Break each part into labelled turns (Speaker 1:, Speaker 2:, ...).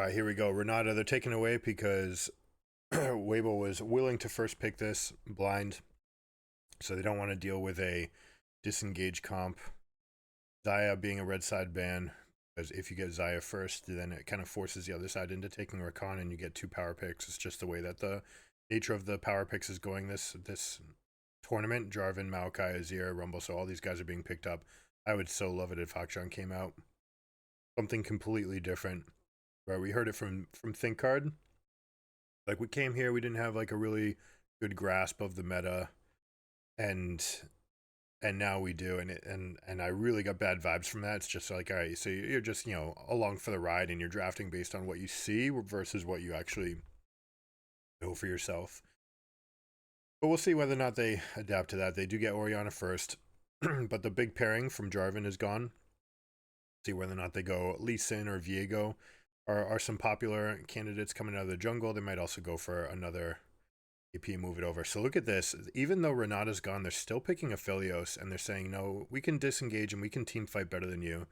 Speaker 1: All right, here we go. Renata, they're taking away because Weibo was willing to first pick this blind, so they don't want to deal with a disengage comp. Zaya being a red side ban, because if you get Zaya first, then it kind of forces the other side into taking Rakan, and you get 2 power picks. It's just the way that the nature of the power picks is going this tournament. Jarvan, Maokai, Azir, Rumble, so all these guys are being picked up. I would so love it if Hakchan came out. Something completely different. Right, we heard it from ThinkCard. Like, we came here, we didn't have like a really good grasp of the meta, and now we do, and I really got bad vibes from that. It's just like, all right, so you're just, you know, along for the ride, and you're drafting based on what you see versus what you actually know for yourself. But we'll see whether or not they adapt to that. They do get Orianna first, but the big pairing from Jarvan is gone. See whether or not they go Lee Sin or Viego. Are some popular candidates coming out of the jungle. They might also go for another AP, move it over. So look at this. Even though Renata's gone, they're still picking Aphelios, and they're saying, no, we can disengage and we can team fight better than you.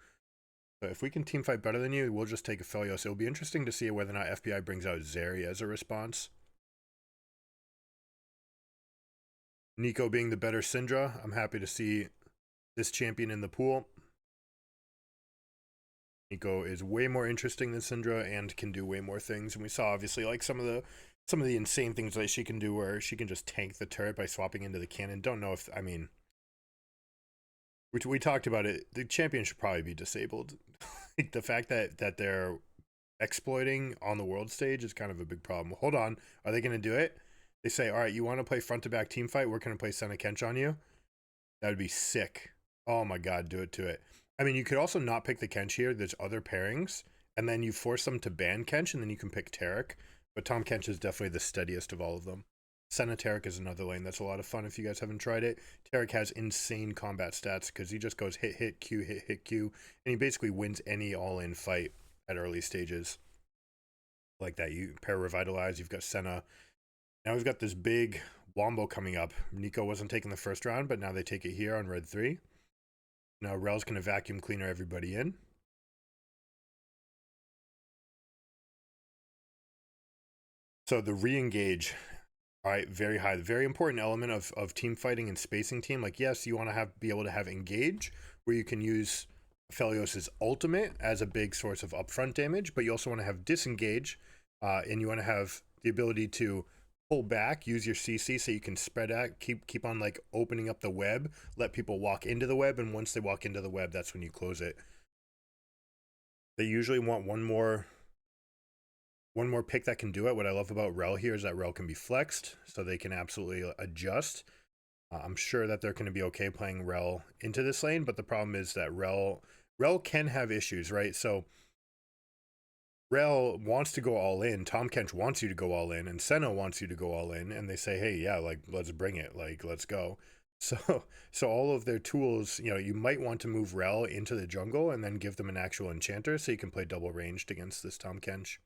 Speaker 1: So if we can team fight better than you, we'll just take Aphelios. It'll be interesting to see whether or not FBI brings out Zeri as a response. Nico being the better Syndra. I'm happy to see this champion in the pool. Nico is way more interesting than Syndra and can do way more things. And we saw obviously like some of the insane things that she can do, where she can just tank the turret by swapping into the cannon. Don't know if, I mean, we talked about it. The champion should probably be disabled. The fact that they're exploiting on the world stage is kind of a big problem. Hold on, are they going to do it? They say, all right, you want to play front to back team fight? We're going to play Senna Kench on you. That would be sick. Oh my god, do it to it. I mean, you could also not pick the Kench here. There's other pairings, and then you force them to ban Kench, and then you can pick Taric. But Tahm Kench is definitely the steadiest of all of them. Senna Taric is another lane that's a lot of fun if you guys haven't tried it. Taric has insane combat stats because he just goes hit, hit, Q, hit, hit, Q, and he basically wins any all-in fight at early stages. Like that, you pair Revitalize, you've got Senna. Now we've got this big Wombo coming up. Nico wasn't taking the first round, but now they take it here on red 3. Now Rel's going to vacuum cleaner everybody in. So the re-engage, all right, very high. Very important element of team fighting and spacing team. Like, yes, you want to be able to have engage, where you can use Aphelios' ultimate as a big source of upfront damage, but you also want to have disengage, and you want to have the ability to pull back, use your CC so you can spread out, keep on like opening up the web, let people walk into the web, and once they walk into the web, that's when you close it. They usually want one more pick that can do it. What I love about Rel here is that Rel can be flexed, so they can absolutely adjust. I'm sure that they're going to be okay playing Rel into this lane, but the problem is that Rel can have issues, right? So Rel wants to go all in, Tahm Kench wants you to go all in, and Senna wants you to go all in, and they say, hey, yeah, like, let's bring it, like, let's go. So all of their tools, you know, you might want to move Rel into the jungle and then give them an actual enchanter so you can play double ranged against this Tahm Kench.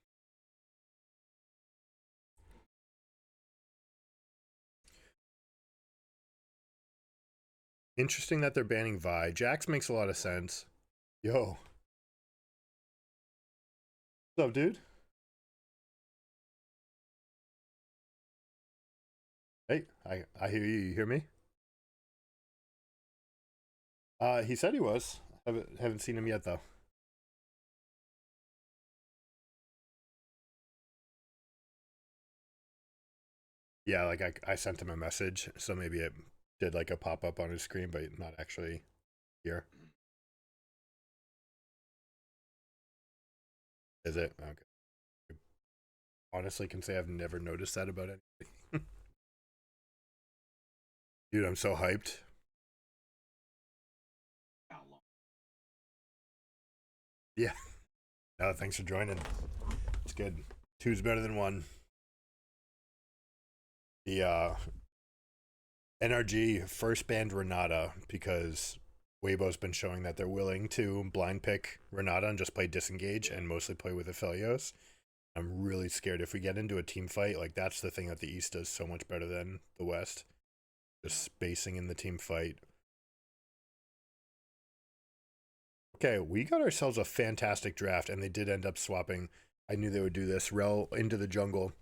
Speaker 1: Interesting that they're banning Vi. Jax makes a lot of sense. Yo. What's up, dude? Hey, I hear you. You hear me? He said he was. Haven't seen him yet though. Yeah, like I sent him a message, so maybe it did like a pop up on his screen, but not actually here. Is it? Okay. I honestly can say I've never noticed that about anything. Dude, I'm so hyped. Yeah. No, thanks for joining. It's good. Two's better than one. The NRG first banned Renata because Weibo's been showing that they're willing to blind pick Renata and just play disengage and mostly play with Aphelios. I'm really scared if we get into a team fight. Like, that's the thing that the East does so much better than the West. Just spacing in the team fight. Okay, we got ourselves a fantastic draft, and they did end up swapping I knew they would do this. Rel into the jungle.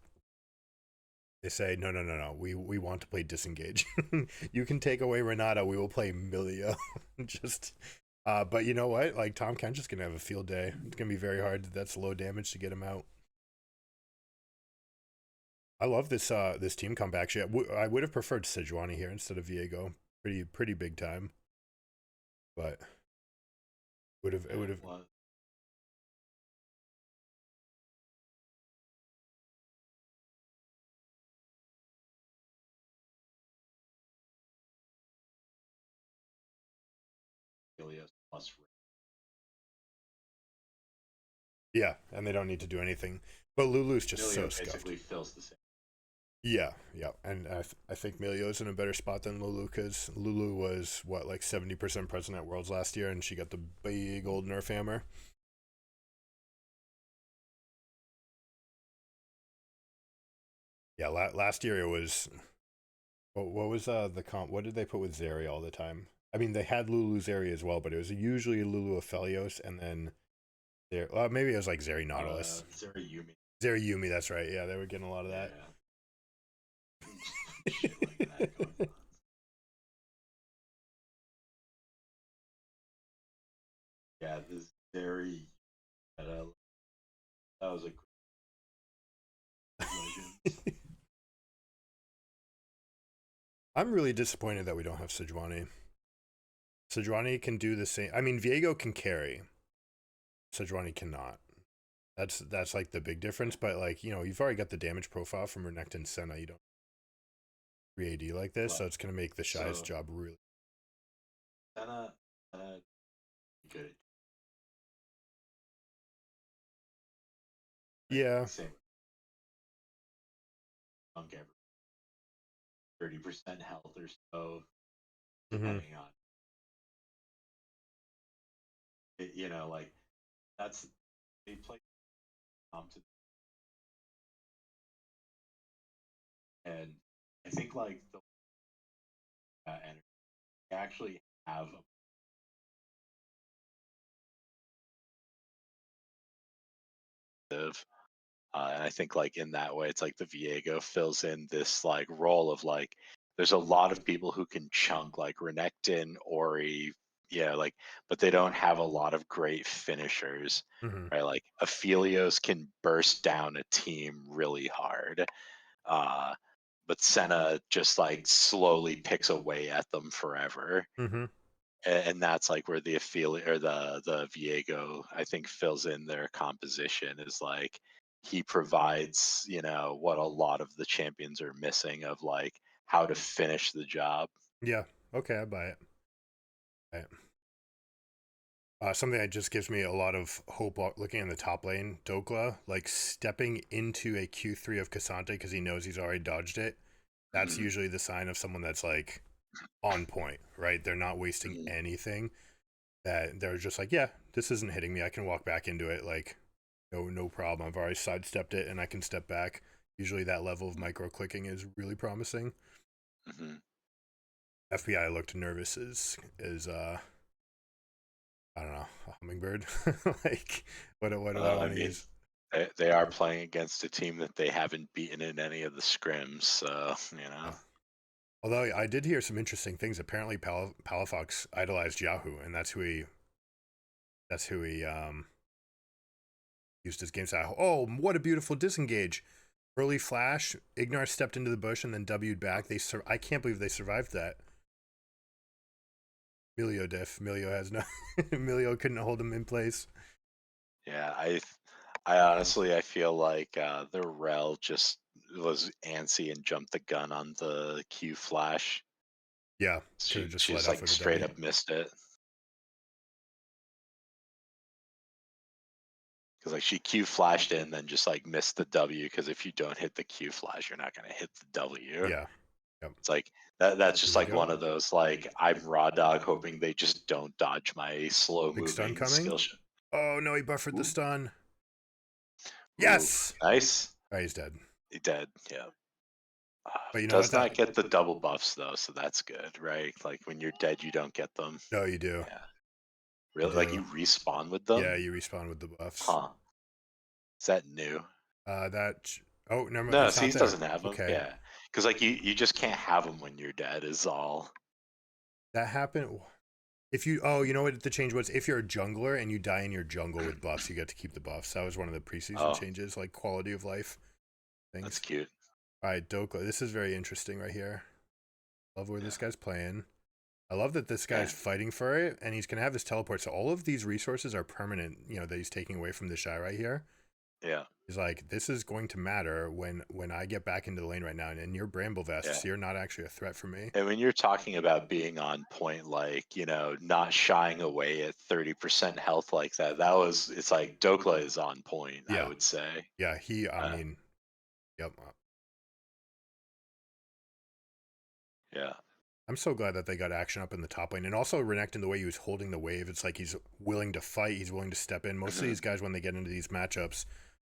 Speaker 1: They say, no, no, no, no. We want to play disengage. You can take away Renata. We will play Milio. Just, but you know what? Like Tom Kench is gonna have a field day. It's gonna be very hard. That's low damage to get him out. I love this team comeback. Actually, I would have preferred Sejuani here instead of Viego. Pretty big time. But it would have. Yeah, and they don't need to do anything. But Lulu's just so scuffed.
Speaker 2: Basically fills the same.
Speaker 1: Yeah, yeah, and I think Milio's in a better spot than Lulu because Lulu was what like 70% present at Worlds last year, and she got the big old Nerf hammer. Yeah, last year it was. What was the comp? What did they put with Zeri all the time? I mean, they had Lulu Zeri as well, but it was usually Lulu Aphelios, and then there. Maybe it was like Zeri Nautilus.
Speaker 2: Zeri Yumi.
Speaker 1: Zeri Yumi, that's right. Yeah, they were getting a lot of that.
Speaker 2: Yeah. Shit like that going on. Yeah, this Zeri. That was a legend.
Speaker 1: I'm really disappointed that we don't have Sejuani. Sejuani can do the same. I mean, Viego can carry. Sejuani cannot. That's like the big difference. But like you've already got the damage profile from Renekton and Senna. You don't 3 AD like this, so it's gonna make the Shy's job really.
Speaker 2: Senna, good.
Speaker 1: Yeah.
Speaker 2: Same. 30% health or so, depending on it, like that's they play and I think like the and they actually have and I think like in that way, it's like the Viego fills in this like role of like there's a lot of people who can chunk like Renekton, Ori, like, but they don't have a lot of great finishers, right? Like Aphelios can burst down a team really hard, but Senna just like slowly picks away at them forever. And that's like where the affiliate or the Viego I think fills in their composition is like he provides what a lot of the champions are missing of like how to finish the job.
Speaker 1: Yeah. Okay, I buy it. Right. Something that just gives me a lot of hope looking in the top lane, Dokla, like stepping into a Q3 of Cassante because he knows he's already dodged it. That's usually the sign of someone that's like on point, right? They're not wasting anything. That they're just like, yeah, this isn't hitting me. I can walk back into it. Like, no problem. I've already sidestepped it and I can step back. Usually that level of micro clicking is really promising. FBI looked nervous is I don't know, a hummingbird. Like what do I want to use?
Speaker 2: They are playing against a team that they haven't beaten in any of the scrims, so
Speaker 1: Yeah. Although I did hear some interesting things. Apparently Palafox idolized Yahoo, and that's who he used his game style. Oh, what a beautiful disengage. Early flash, Ignar stepped into the bush and then W'd back. I can't believe they survived that. Milio diff. Milio has no. Milio couldn't hold him in place.
Speaker 2: Yeah, I honestly I feel like the Rel just was antsy and jumped the gun on the Q flash.
Speaker 1: Yeah,
Speaker 2: She
Speaker 1: just
Speaker 2: she
Speaker 1: let
Speaker 2: just
Speaker 1: off
Speaker 2: like
Speaker 1: with a
Speaker 2: straight
Speaker 1: W.
Speaker 2: up missed it. Because like she Q flashed in, then just like missed the W. Because if you don't hit the Q flash, you're not gonna hit the W.
Speaker 1: Yeah. Yep.
Speaker 2: It's like that's just like
Speaker 1: Go.
Speaker 2: one of those like I'm raw dog hoping they just don't dodge my slow
Speaker 1: Big stun
Speaker 2: moving
Speaker 1: coming.
Speaker 2: skill shot.
Speaker 1: Oh no, he buffered the stun.
Speaker 2: Ooh,
Speaker 1: Yes.
Speaker 2: nice.
Speaker 1: Oh, he's dead.
Speaker 2: He dead. Yeah.
Speaker 1: But you know
Speaker 2: Does
Speaker 1: what?
Speaker 2: not get the double buffs though, so that's good, right? Like when you're dead, you don't get them.
Speaker 1: No, you do.
Speaker 2: Yeah. Really? Like you respawn with them?
Speaker 1: Yeah, you respawn with the buffs.
Speaker 2: Huh. Is that new?
Speaker 1: That oh, never mind.
Speaker 2: No,
Speaker 1: It's
Speaker 2: see,
Speaker 1: not
Speaker 2: he
Speaker 1: there.
Speaker 2: doesn't have them.
Speaker 1: Okay,
Speaker 2: Yeah, because like you just can't have them when you're dead. Is all.
Speaker 1: that happened. If you you know what the change was? If you're a jungler and you die in your jungle with buffs, you get to keep the buffs. That was one of the preseason
Speaker 2: Oh,
Speaker 1: changes, like quality of life
Speaker 2: that's
Speaker 1: things.
Speaker 2: cute.
Speaker 1: All right, Dokla. This is very interesting right here. Love where
Speaker 2: Yeah,
Speaker 1: this guy's playing. I love that this guy's
Speaker 2: yeah,
Speaker 1: fighting for it, and he's gonna have his teleport. So all of these resources are permanent. You know that he's taking away from the Shy right here.
Speaker 2: yeah,
Speaker 1: He's like, this is going to matter when I get back into the lane right now, and you're Bramble Vest,
Speaker 2: yeah.
Speaker 1: so you're not actually a threat for me.
Speaker 2: And when you're talking about being on point, like, not shying away at 30% health like that, it's like Dokla is on point, I
Speaker 1: Yeah,
Speaker 2: would say.
Speaker 1: yeah. I
Speaker 2: Uh,
Speaker 1: mean, yep.
Speaker 2: yeah.
Speaker 1: I'm so glad that they got action up in the top lane, and also Renekton, the way he was holding the wave, it's like he's willing to fight, he's willing to step in. Most of
Speaker 2: Hmm.
Speaker 1: these guys, when they get into these matchups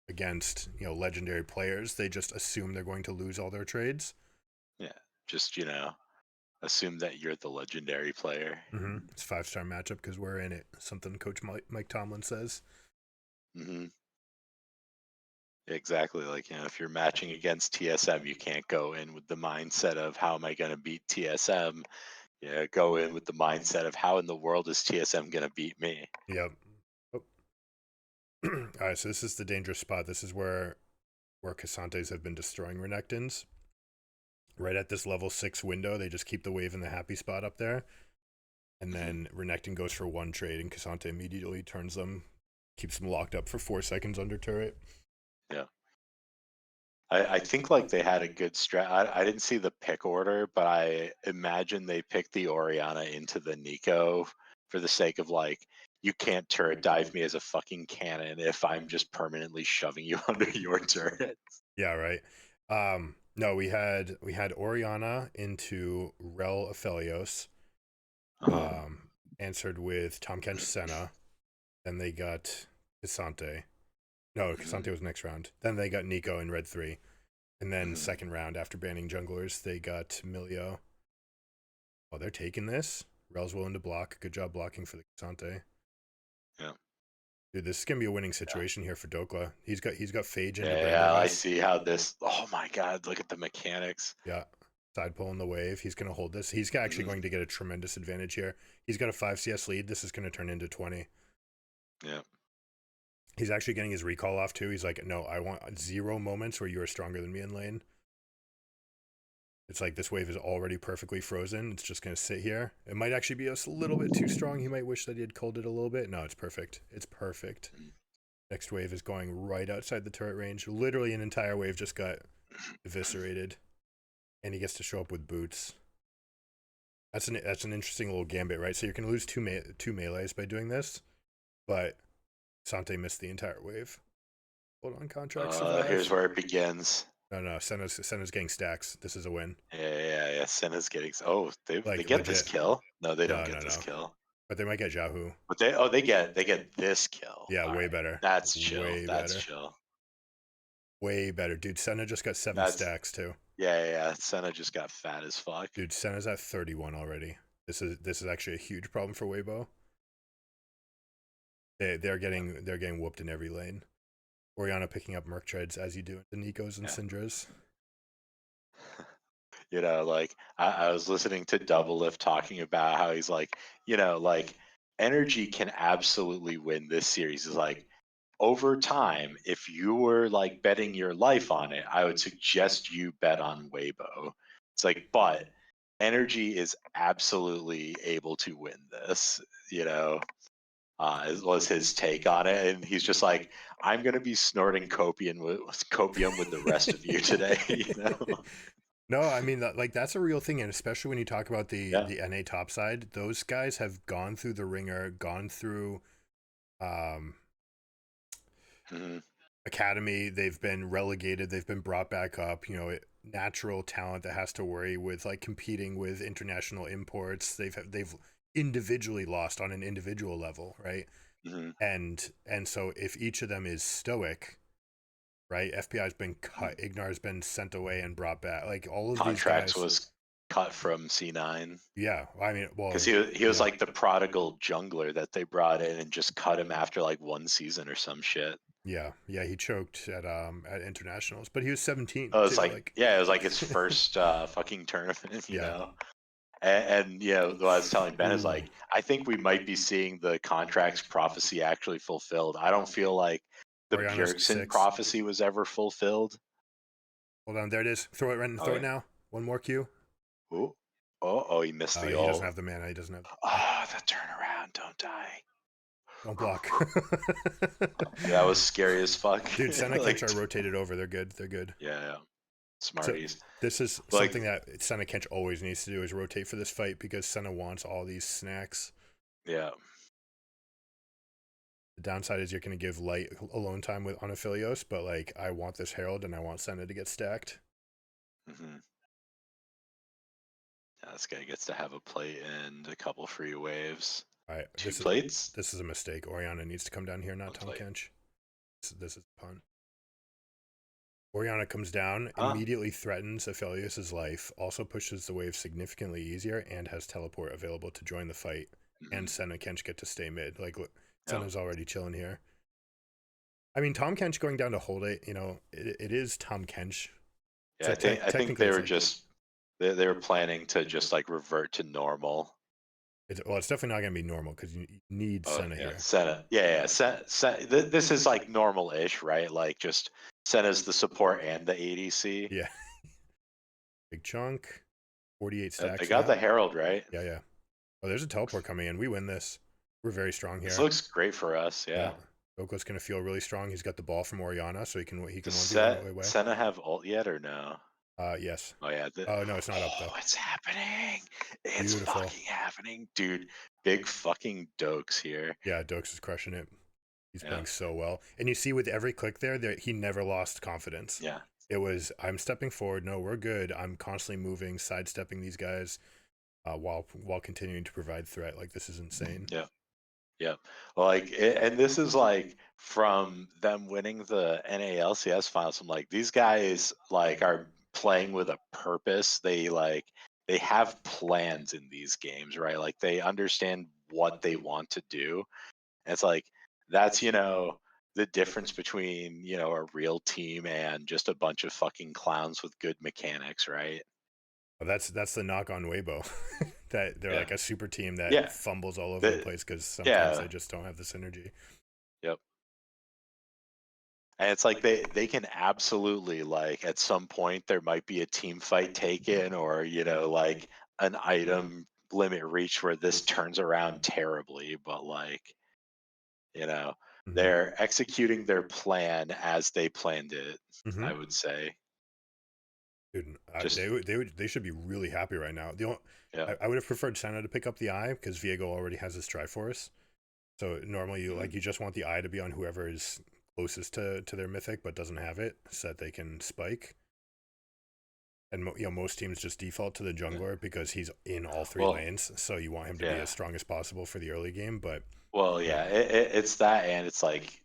Speaker 1: against legendary players, they just assume they're going to lose all their trades.
Speaker 2: Yeah. Just, assume that you're the legendary player.
Speaker 1: It's a 5-star matchup because we're in it. Something Coach Mike Tomlin says.
Speaker 2: Hmm. Exactly. Like, if you're matching against TSM, you can't go in with the mindset of how am I going to beat TSM? Yeah, go in with the mindset of how in the world is TSM going to beat me?
Speaker 1: Yep. Oh. All right, so this is the dangerous spot. This is where Cassantes have been destroying Renekton's. Right at this level 6 window, they just keep the wave in the happy spot up there. And
Speaker 2: Hmm.
Speaker 1: then Renekton goes for one trade, and Cassante immediately turns them, keeps them locked up for 4 seconds under turret.
Speaker 2: Yeah. I think like they had a good strat. I didn't see the pick order, but I imagine they picked the Oriana into the Nico for the sake of like, you can't turret dive me as a fucking cannon if I'm just permanently shoving you under your turret.
Speaker 1: Yeah, right. No, we had Oriana into Rel Aphelios,
Speaker 2: Uh-huh.
Speaker 1: um, answered with Tom Kench Senna. Then they got Cassante. No,
Speaker 2: Mhm,
Speaker 1: Cassante was next round. Then they got Nico in Red 3. And then
Speaker 2: mhm.
Speaker 1: second round, after banning junglers, they got Milio. Oh, they're taking this. Rel's willing to block. Good job blocking for the Cassante.
Speaker 2: Yeah,
Speaker 1: Dude, this is gonna be a winning
Speaker 2: yeah,
Speaker 1: situation here for Dokla. He's got Phage into
Speaker 2: yeah,
Speaker 1: Bramble
Speaker 2: yeah. I
Speaker 1: Vest.
Speaker 2: see how this. Oh my God! Look at the mechanics.
Speaker 1: Yeah. Side pulling the wave. He's gonna hold this. He's actually
Speaker 2: Hmm.
Speaker 1: going to get a tremendous advantage here. He's got a 5 CS lead. This is gonna turn into 20.
Speaker 2: Yeah,
Speaker 1: He's actually getting his recall off too. He's like, no, I want 0 moments where you are stronger than me in lane. It's like this wave is already perfectly frozen. It's just going to sit here. It might actually be a little bit too strong. He might wish that he had culled it a little bit. No, it's perfect. It's perfect.
Speaker 2: mm,
Speaker 1: Next wave is going right outside the turret range. Literally an entire wave just got eviscerated. And he gets to show up with boots. That's an interesting little gambit, right? So you can lose two melees by doing this, but Sante missed the entire wave. Hold on, contract
Speaker 2: here's
Speaker 1: survive.
Speaker 2: where it begins.
Speaker 1: No, Senna's getting stacks. This is a win.
Speaker 2: Yeah, yeah, yeah. Senna's getting. Oh, they
Speaker 1: Like
Speaker 2: get this
Speaker 1: legit.
Speaker 2: kill. No, they don't
Speaker 1: No,
Speaker 2: get
Speaker 1: no,
Speaker 2: this
Speaker 1: no.
Speaker 2: kill.
Speaker 1: But they might get Yahoo.
Speaker 2: But they get this kill.
Speaker 1: Yeah,
Speaker 2: All
Speaker 1: way
Speaker 2: right,
Speaker 1: better.
Speaker 2: that's chill.
Speaker 1: Way
Speaker 2: That's
Speaker 1: better.
Speaker 2: chill.
Speaker 1: Way better. Dude, Senna just got 7
Speaker 2: That's
Speaker 1: stacks too.
Speaker 2: yeah, yeah, yeah. Senna just got fat as fuck.
Speaker 1: Dude, Senna's at 31 already. This is actually a huge problem for Weibo. They're getting whooped in every lane. Oriana picking up Merc trades as you do the Nikos and
Speaker 2: Yeah.
Speaker 1: Syndras.
Speaker 2: Like I was listening to Double Lift talking about how he's like, like energy can absolutely win this series. Is like over time, if you were like betting your life on it, I would suggest you bet on Weibo. It's like, but energy is absolutely able to win this, was his take on it. And he's just like, I'm going to be snorting copium with the rest of you today,
Speaker 1: No, I mean that's a real thing, and especially when you talk about the
Speaker 2: Yeah.
Speaker 1: the NA top side, those guys have gone through the ringer, gone through um
Speaker 2: Hmm.
Speaker 1: academy, they've been relegated, they've been brought back up, natural talent that has to worry with like competing with international imports. They've individually lost on an individual level, right?
Speaker 2: Hmm.
Speaker 1: And so if each of them is stoic, right? FPI's been cut, Ignar's been sent away and brought back. Like all of these
Speaker 2: Contracts
Speaker 1: guys,
Speaker 2: was cut from C9.
Speaker 1: Yeah, I mean, well,
Speaker 2: Because he was
Speaker 1: yeah.
Speaker 2: like the prodigal jungler that they brought in and just cut him after like 1 season or some shit.
Speaker 1: Yeah, he choked at internationals, but he was 17
Speaker 2: Oh, it's
Speaker 1: too.
Speaker 2: like
Speaker 1: Like,
Speaker 2: yeah, it was like his first fucking tournament, you
Speaker 1: yeah.
Speaker 2: know. And you know, what I was telling Ben is
Speaker 1: Ooh,
Speaker 2: like, I think we might be seeing the contract's prophecy actually fulfilled. I don't feel like the
Speaker 1: Oriana's
Speaker 2: Bjergsen
Speaker 1: 6.
Speaker 2: prophecy was ever fulfilled.
Speaker 1: Hold on, there it is. Throw it, Ren.
Speaker 2: Oh
Speaker 1: Throw it
Speaker 2: yeah.
Speaker 1: now. One more Q.
Speaker 2: Oh, he missed the
Speaker 1: He doesn't
Speaker 2: ult.
Speaker 1: have the mana. He doesn't have.
Speaker 2: Ah, the turnaround, don't die.
Speaker 1: Don't block.
Speaker 2: That was scary as fuck.
Speaker 1: Dude, Senna Kench
Speaker 2: Like,
Speaker 1: are rotated over. They're good. They're good.
Speaker 2: yeah,
Speaker 1: So
Speaker 2: smarties.
Speaker 1: this is
Speaker 2: Like,
Speaker 1: something that Senna Kench always needs to do is rotate for this fight because Senna wants all these snacks.
Speaker 2: yeah,
Speaker 1: The downside is you're going to give Light alone time with on Aphelios, but like I want this Herald and I want Senna to get stacked.
Speaker 2: yeah, this guy gets to have a plate and a couple free waves.
Speaker 1: All right,
Speaker 2: Two plates.
Speaker 1: this is a mistake. Oriana needs to come down here, not
Speaker 2: One
Speaker 1: Tom
Speaker 2: plate.
Speaker 1: Kench. This is a pun. Oriana comes down,
Speaker 2: Huh?
Speaker 1: immediately threatens Aphelios' life, also pushes the wave significantly easier, and has teleport available to join the fight. And Senna Kench get to stay mid. Like, Senna's already chilling here. I mean, Tom Kench going down to hold it, you know, it is Tom Kench.
Speaker 2: Yeah,
Speaker 1: So
Speaker 2: I think they were just they were planning to just like revert to normal.
Speaker 1: It's definitely not going to be normal because you need Senna
Speaker 2: Yeah,
Speaker 1: here.
Speaker 2: Senna. Yeah. This is like normal-ish, right? Like just Senna's the support and the ADC.
Speaker 1: Yeah. Big chunk. 48 stacks.
Speaker 2: They got the Herald, right?
Speaker 1: Yeah. Oh, there's a teleport coming in. We win this. We're very strong here.
Speaker 2: This looks great for us. Yeah.
Speaker 1: Doko's going to feel really strong. He's got the ball from Oriana, so he can 1v1 away.
Speaker 2: Senna have ult yet or no?
Speaker 1: Yes.
Speaker 2: Oh yeah.
Speaker 1: Oh no, it's not up though.
Speaker 2: It's happening. It's
Speaker 1: Beautiful.
Speaker 2: fucking happening, dude. Big fucking Dokes here.
Speaker 1: Yeah, Dokes is crushing it. He's playing so well, and you see with every click there, he never lost confidence.
Speaker 2: Yeah.
Speaker 1: It was I'm stepping forward. No, we're good. I'm constantly moving, sidestepping these guys, while continuing to provide threat. Like this is insane.
Speaker 2: Yeah. Yeah. Well, like, and this is like from them winning the NALCS finals. I'm like, these guys like are playing with a purpose. They have plans in these games, right? Like they understand what they want to do. And it's like that's the difference between a real team and just a bunch of fucking clowns with good mechanics, right?
Speaker 1: Well, that's the knock on Weibo. That they're like a super team that fumbles all over the place because sometimes they just don't have the synergy.
Speaker 2: Yep. And it's like they can absolutely, like, at some point there might be a team fight taken, or like an item limit reached where this turns around terribly, but like they're executing their plan as they planned it. I would say.
Speaker 1: Dude, they should be really happy right now. I would have preferred Senna to pick up the eye because Viego already has his Triforce. So normally you just want the eye to be on whoever is closest to their mythic but doesn't have it, so that they can spike. And most teams just default to the jungler because he's in all three lanes, so you want him to be as strong as possible for the early game. But
Speaker 2: it's that, and it's like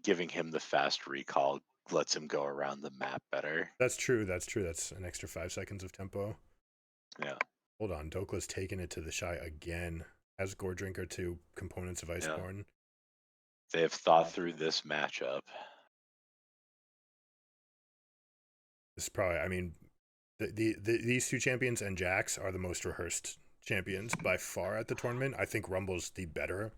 Speaker 2: giving him the fast recall lets him go around the map better.
Speaker 1: That's true. That's an extra 5 seconds of tempo.
Speaker 2: Yeah.
Speaker 1: Hold on, Dokla's taking it to the Shy again. Has Gore Drinker 2 components of Iceborne.
Speaker 2: Yeah. They have thought through this matchup.
Speaker 1: This is probably, I mean, these two champions and Jax are the most rehearsed champions by far at the tournament. I think Rumble's the better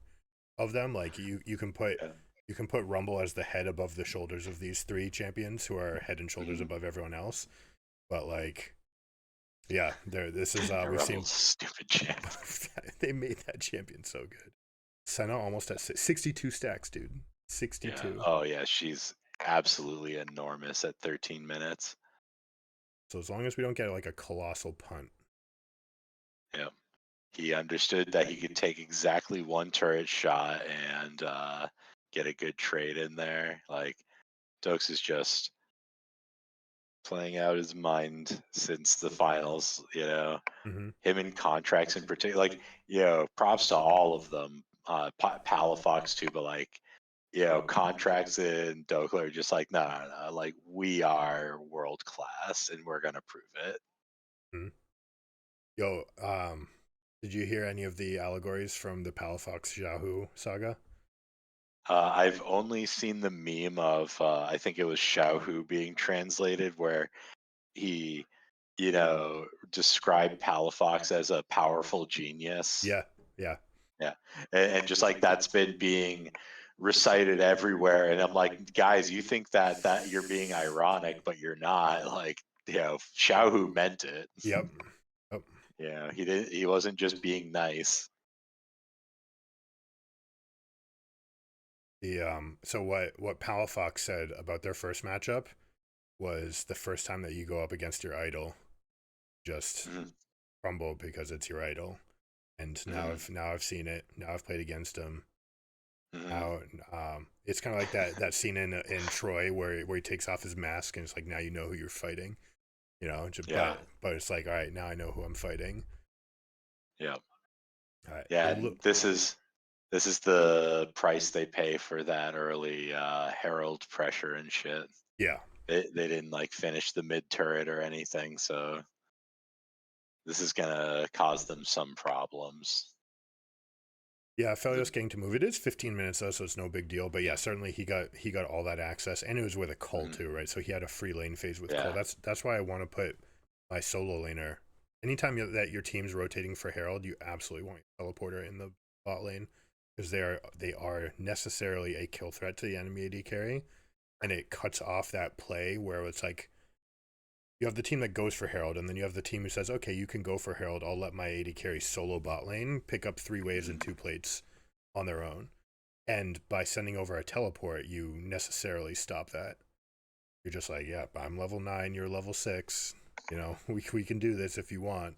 Speaker 1: of them. Like you can put Rumble as the head above the shoulders of these three champions who are head and shoulders above everyone else. But like, yeah, this is we've seen
Speaker 2: stupid champ.
Speaker 1: They made that champion so good. Senna almost at 62 stacks, dude. 62.
Speaker 2: Yeah. Oh yeah, she's absolutely enormous at 13 minutes.
Speaker 1: So as long as we don't get like a colossal punt.
Speaker 2: Yeah. He understood that he could take exactly one turret shot and get a good trade in there. Like Dokes is just playing out his mind since the finals, him in contracts in particular, like, props to all of them, Palafox too, but like, contracts and Dokler are just like, no, like we are world class and we're going to prove it.
Speaker 1: Yo, did you hear any of the allegories from the Palafox Yahoo saga?
Speaker 2: I've only seen the meme of I think it was Xiaohu being translated, where he, described Palafox as a powerful genius.
Speaker 1: Yeah, yeah,
Speaker 2: Yeah, and just like that's been being recited everywhere, and I'm like, guys, you think that you're being ironic, but you're not. Like, Xiaohu meant it.
Speaker 1: yep. Yep.
Speaker 2: Yeah, he didn't. He wasn't just being nice.
Speaker 1: So what Palafox said about their first matchup was the first time that you go up against your idol, just
Speaker 2: Mhm,
Speaker 1: crumble because it's your idol. And
Speaker 2: mhm,
Speaker 1: now I've seen it. Now I've played against him.
Speaker 2: mhm.
Speaker 1: Now it's kind of like that scene in Troy where he takes off his mask and it's like now you know who you're fighting.
Speaker 2: Yeah,
Speaker 1: But it's like all right, now I know who I'm fighting.
Speaker 2: yeah,
Speaker 1: All right,
Speaker 2: yeah. And this is the price they pay for that early Herald pressure and shit.
Speaker 1: yeah.
Speaker 2: They didn't like finish the mid turret or anything, so this is gonna cause them some problems.
Speaker 1: Yeah,
Speaker 2: The,
Speaker 1: Felios getting to move. It is 15 minutes though, so it's no big deal. But yeah, certainly he got all that access, and it was with a Cull
Speaker 2: mhm,
Speaker 1: too, right? So he had a free lane phase with Cull.
Speaker 2: yeah,
Speaker 1: That's why I want to put my solo laner. Anytime that your team's rotating for Herald, you absolutely want your teleporter in the bot lane because they are necessarily a kill threat to the enemy AD carry, and it cuts off that play where it's like you have the team that goes for Herald, and then you have the team who says, okay, you can go for Herald. I'll let my AD carry solo bot lane, pick up 3 waves and
Speaker 2: mhm,
Speaker 1: 2 plates on their own. And by sending over a teleport, you necessarily stop that. You're just like, yep, I'm level 9, you're level 6. We can do this if you want.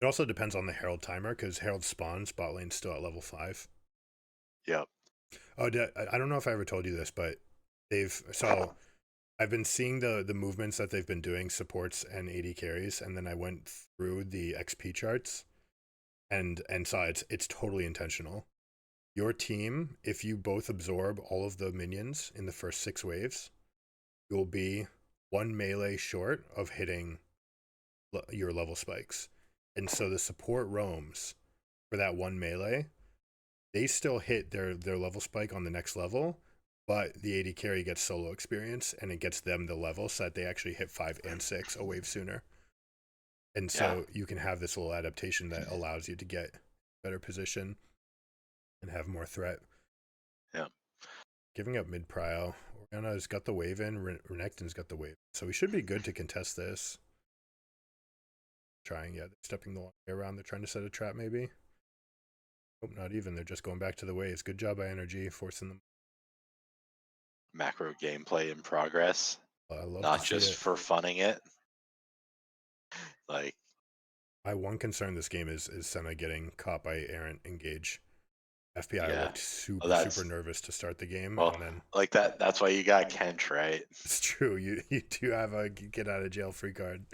Speaker 1: It also depends on the Herald timer because Herald spawns, bot lane's still at level 5.
Speaker 2: yep.
Speaker 1: Oh, I don't know if I ever told you this, but so I've been seeing the movements that they've been doing, supports and AD carries, and then I went through the XP charts and saw it's totally intentional. Your team, if you both absorb all of the minions in the first 6 waves, you'll be 1 melee short of hitting your level spikes. And so the support roams for that 1 melee. They still hit their level spike on the next level, but the AD carry gets solo experience and it gets them the level so that they actually hit 5 and 6 a wave sooner. And
Speaker 2: Yeah,
Speaker 1: so you can have this little adaptation that allows you to get better position and have more threat.
Speaker 2: yeah.
Speaker 1: Giving up mid prio. Oriana's got the wave in. Renekton's got the wave. So we should be good to contest this. Trying, yeah. They're stepping the long way around. They're trying to set a trap, maybe. Nope, not even. They're just going back to the waves. Good job by NRG, forcing them.
Speaker 2: Macro gameplay in progress,
Speaker 1: I love to
Speaker 2: not
Speaker 1: see
Speaker 2: just
Speaker 1: it.
Speaker 2: for funning it. Like,
Speaker 1: My one concern this game is Senna getting caught by errant engage. FPI
Speaker 2: yeah.
Speaker 1: looked
Speaker 2: Well,
Speaker 1: super nervous to start the game,
Speaker 2: well,
Speaker 1: and then
Speaker 2: like that's why you got Kent, right?
Speaker 1: it's true. You do have a get out of jail free card.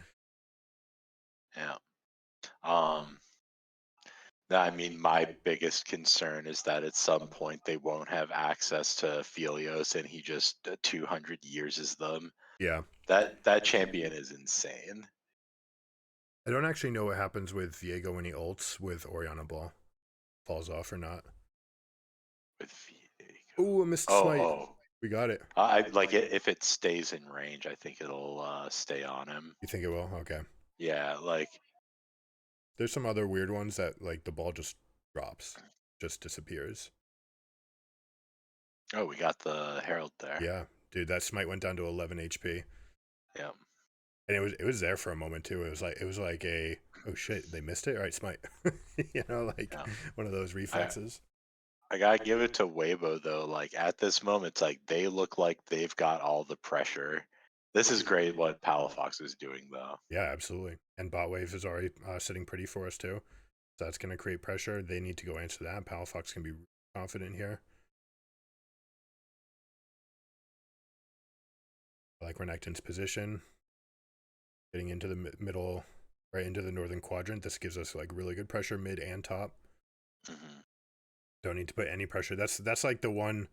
Speaker 2: Yeah. Um, no, I mean, my biggest concern is that at some point they won't have access to Phelios, and he just 200 years is them.
Speaker 1: Yeah,
Speaker 2: That champion is insane.
Speaker 1: I don't actually know what happens with Viego when he ults with Oriana Ball. Falls off or not.
Speaker 2: With Viego.
Speaker 1: Oh, I missed
Speaker 2: Oh,
Speaker 1: smite.
Speaker 2: oh.
Speaker 1: We got it.
Speaker 2: I like it if it stays in range. I think it'll stay on him.
Speaker 1: You think it will? Okay.
Speaker 2: Yeah, like
Speaker 1: There's some other weird ones that like the ball just drops, just disappears.
Speaker 2: oh, we got the Herald there.
Speaker 1: Yeah, dude, that smite went down to 11 HP,
Speaker 2: Yeah,
Speaker 1: and it was there for a moment too. It was like a oh shit, they missed it. All right, smite. Like
Speaker 2: yeah.
Speaker 1: one of those
Speaker 2: I
Speaker 1: reflexes.
Speaker 2: I gotta give it to Weibo though. Like at this moment, it's like they look like they've got all the pressure. This is great what Palafox is doing though.
Speaker 1: Yeah, absolutely. And bot wave is already sitting pretty for us too. So that's going to create pressure. They need to go answer that. Palafox can be confident here. I like Renekton's position, getting into the middle, right into the northern quadrant. This gives us like really good pressure mid and top.
Speaker 2: Hmm.
Speaker 1: Don't need to put any pressure. That's like the one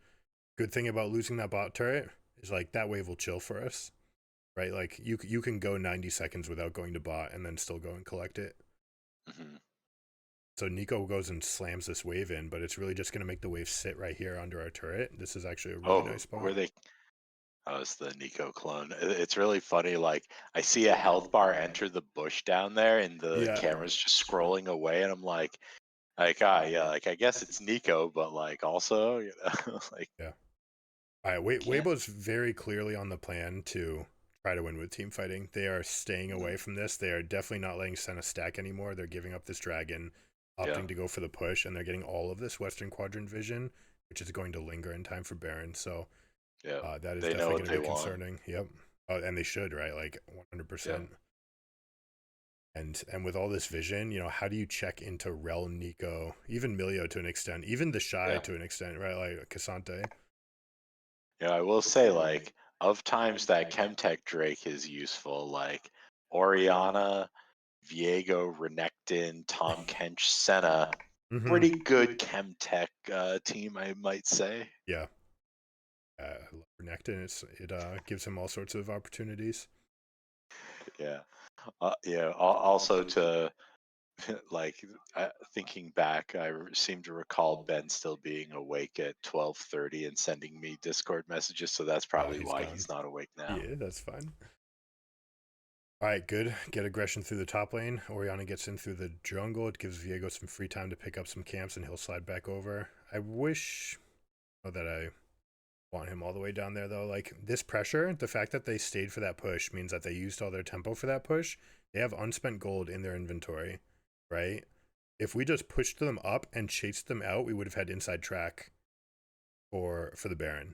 Speaker 1: good thing about losing that bot turret is like that wave will chill for us. right? Like you can go 90 seconds without going to bot and then still go and collect it.
Speaker 2: Mm-hmm.
Speaker 1: So Nico goes and slams this wave in, but it's really just going to make the wave sit right here under our turret. This is actually a really nice spot.
Speaker 2: Were they? Oh, it's the Nico clone. It's really funny. Like I see a health bar enter the bush down there, and the
Speaker 1: Yeah.
Speaker 2: camera's just scrolling away, and I'm like, yeah, like I guess it's Nico, but like also, like
Speaker 1: Yeah. All right.
Speaker 2: can't.
Speaker 1: Weibo's very clearly on the plan to try to win with team fighting. They are staying away from this. They are definitely not letting Senna stack anymore. They're giving up this dragon,
Speaker 2: Yeah,
Speaker 1: opting to go for the push, and they're getting all of this Western Quadrant vision, which is going to linger in time for Baron. So
Speaker 2: yeah.
Speaker 1: that is
Speaker 2: They know
Speaker 1: definitely
Speaker 2: what
Speaker 1: going to
Speaker 2: they
Speaker 1: be
Speaker 2: want.
Speaker 1: concerning. Yep. And they should, right? Like
Speaker 2: Yeah.
Speaker 1: 100%. And with all this vision, how do you check into Rel, Nico, even Milio to an extent, even the Shy
Speaker 2: Yeah.
Speaker 1: to an extent, right? Like Cassante.
Speaker 2: Yeah, I will say, like, of times that Chemtech Drake is useful, like Oriana, Viego, Renekton, Tom Kench, Senna,
Speaker 1: Mm-hmm.
Speaker 2: pretty good Chemtech team, I might say.
Speaker 1: Yeah. I love Renekton. It gives him all sorts of opportunities.
Speaker 2: Yeah. Also to like thinking back, seem to recall Ben still being awake at 12:30 and sending me Discord messages, so that's
Speaker 1: Oh,
Speaker 2: probably
Speaker 1: he's
Speaker 2: why
Speaker 1: gone.
Speaker 2: he's not awake now.
Speaker 1: Yeah, that's fine. All right, good. Get aggression through the top lane. Oriana gets in through the jungle. It gives Viego some free time to pick up some camps, and he'll slide back over. I wish that I want him all the way down there, though. Like, this pressure, the fact that they stayed for that push means that they used all their tempo for that push. They have unspent gold in their inventory, right? If we just pushed them up and chased them out, we would have had inside track for the Baron.